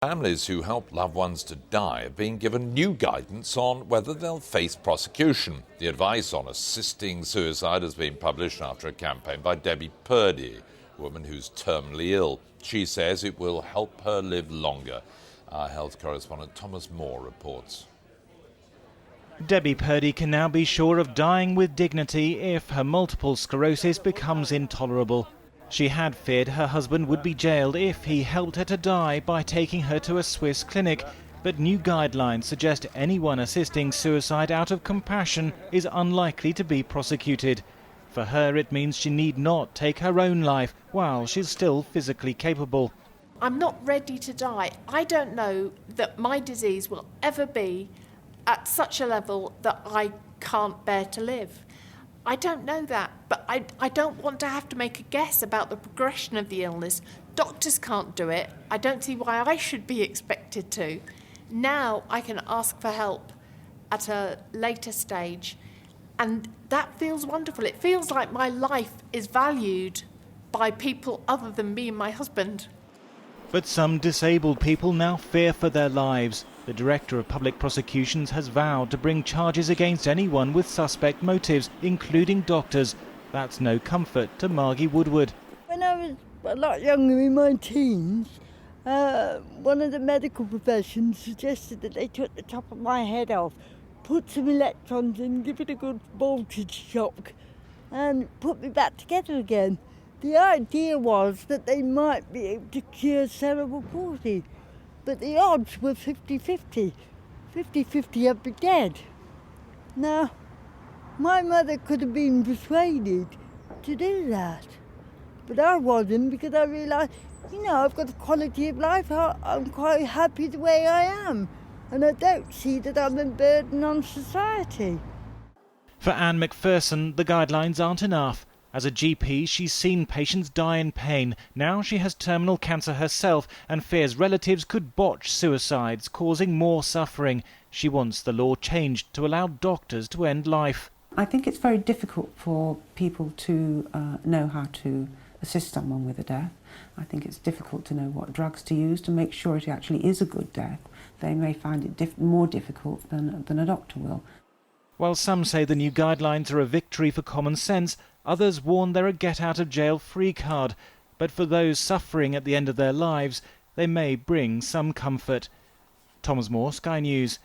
Families who help loved ones to die are being given new guidance on whether they'll face prosecution. The advice on assisting suicide has been published after a campaign by Debbie Purdy, a woman who's terminally ill. She says it will help her live longer. Our health correspondent Thomas Moore reports. Debbie Purdy can now be sure of dying with dignity if her multiple sclerosis becomes intolerable. She had feared her husband would be jailed if he helped her to die by taking her to a Swiss clinic, but new guidelines suggest anyone assisting suicide out of compassion is unlikely to be prosecuted. For her, it means she need not take her own life while she's still physically capable. I'm not ready to die. I don't know that my disease will ever be at such a level that I can't bear to live. I don't know that, but I don't want to have to make a guess about the progression of the illness. Doctors can't do it. I don't see why I should be expected to. Now I can ask for help at a later stage, and that feels wonderful. It feels like my life is valued by people other than me and my husband. But some disabled people now fear for their lives. The Director of Public Prosecutions has vowed to bring charges against anyone with suspect motives, including doctors. That's no comfort to Margie Woodward. When I was a lot younger, in my teens, one of the medical professions suggested that they took the top of my head off, put some electrons in, give it a good voltage shock, and put me back together again. The idea was that they might be able to cure cerebral palsy, but the odds were 50-50. 50-50 I'd be dead. Now, my mother could have been persuaded to do that, but I wasn't, because I realised, I've got a quality of life. I'm quite happy the way I am, and I don't see that I'm a burden on society. For Anne McPherson, the guidelines aren't enough. As a GP, she's seen patients die in pain. Now she has terminal cancer herself and fears relatives could botch suicides, causing more suffering. She wants the law changed to allow doctors to end life. I think it's very difficult for people to know how to assist someone with a death. I think it's difficult to know what drugs to use to make sure it actually is a good death. They may find it more difficult than a doctor will. While some say the new guidelines are a victory for common sense, others warn they're a get-out-of-jail-free card. But for those suffering at the end of their lives, they may bring some comfort. Thomas Moore, Sky News.